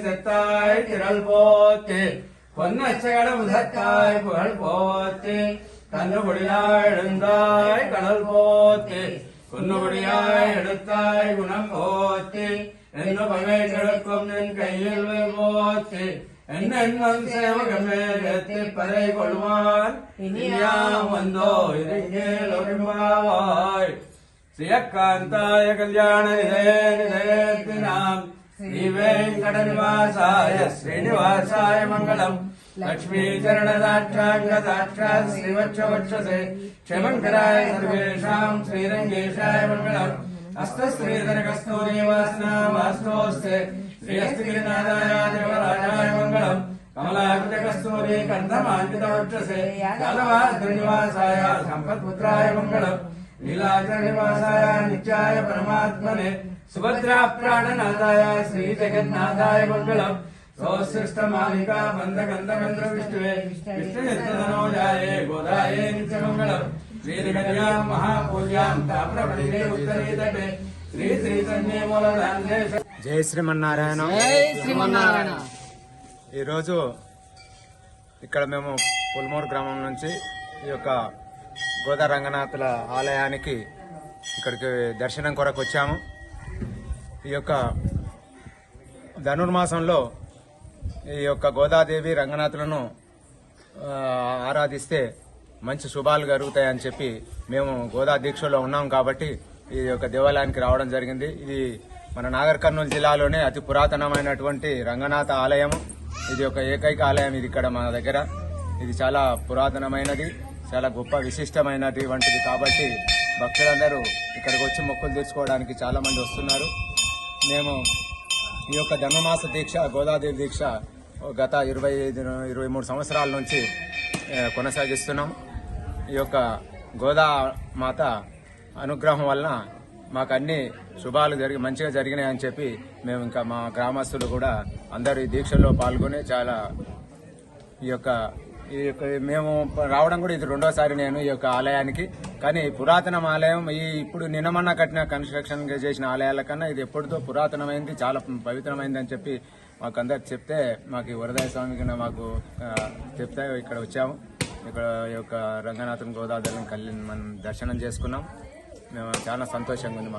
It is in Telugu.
செத்தாய் திரள் போத்து பொன்னச்சகடம் சத்தாய் புகழ் போத்து கண்ணுபடியாய் எழுந்தாய் கடல் போத்து குன்னுபடியாய் எடுத்தாய் குணம் போத்து என்ன பகை கிடக்கும் நின் கையில் போத்து என்னென்னும் சேவகமேகத்தை பறை கொள்வான் இனியாம் வந்தோ இறங்கேல் ஒருமாவாய் ஸ்ரீயக்காந்தாய கல்யாண நிதயத்தினாம் श्री वेंकटनिवासाय श्रीनिवासाय मंगलम लक्ष्मी चरणदाक्षांगदाक्षा श्रीवक्षवक्षसे क्षमंकराय सर्वेषां श्रीरंगेशाय मंगलम हस्तश्रीधरकस्तूरीवासना वास्तोस्ते श्रीहस्तिगिरिनाथाय देवराजाय मंगलम कमलाकृतकस्तूरी कंठमांकितवक्षसे यादवाद्रिनिवासाय संपत्पुत्राय मंगलम लीलाचरणनिवासाय नित्याय परमात्मने सुभद्रा प्राणनाथाय श्री जगन्नाथाय मंगलम सौसृष्टमालिका बंधगंधमंत्र विष्णुवे विष्णुनित्यधनोजाय गोदाये नित्यमंगलम श्रीकन्या महापूज्यां ताम्रपणिरे उत्तरे तटे श्री श्रीचन्ये मूलदान्ते जय శ్రీమన్నారాయణ ఈరోజు ఇక్కడ మేము పుల్మూరు గ్రామం నుంచి ఈ యొక్క గోదా రంగనాథుల ఆలయానికి ఇక్కడికి దర్శనం కొరకు వచ్చాము. ఈ యొక్క ధనుర్మాసంలో ఈ యొక్క గోదాదేవి రంగనాథులను ఆరాధిస్తే మంచి శుభాలు జరుగుతాయని చెప్పి మేము గోదా దీక్షలో ఉన్నాం కాబట్టి ఈ యొక్క దేవాలయానికి రావడం జరిగింది. ఇది మన నాగర్ కర్నూలు జిల్లాలోనే అతి పురాతనమైనటువంటి రంగనాథ ఆలయం. ఇది ఒక ఏకైక ఆలయం ఇది ఇక్కడ మన దగ్గర. ఇది చాలా పురాతనమైనది, చాలా గొప్ప విశిష్టమైనటువంటిది కాబట్టి భక్తులందరూ ఇక్కడికి వచ్చి మొక్కులు తీర్చుకోవడానికి చాలా మంది వస్తున్నారు. మేము ఈ యొక్క ధనుర్మాస దీక్ష గోదాదేవి దీక్ష గత 23 సంవత్సరాల నుంచి కొనసాగిస్తున్నాం. ఈ యొక్క గోదా మాత అనుగ్రహం వలన మాకు అన్ని శుభాలు మంచిగా జరిగినాయని చెప్పి మేము ఇంకా మా గ్రామస్తులు కూడా అందరూ ఈ దీక్షల్లో పాల్గొని చాలా ఈ యొక్క మేము రావడం కూడా ఇది రెండోసారి నేను ఈ యొక్క ఆలయానికి. కానీ పురాతన ఆలయం ఇప్పుడు నిన్నమన్నా కట్టిన కన్స్ట్రక్షన్ చేసిన ఆలయాల కన్నా ఇది ఎప్పటితో పురాతనమైంది, చాలా పవిత్రమైంది అని చెప్పి మాకు అందరు చెప్తే మాకు వరదాయ స్వామి కింద మాకు చెప్తే ఇక్కడ వచ్చాము. ఇక్కడ ఈ యొక్క రంగనాథన్ గోదాదేవిని మనం దర్శనం చేసుకున్నాం. మేము చాలా సంతోషంగా ఉంది.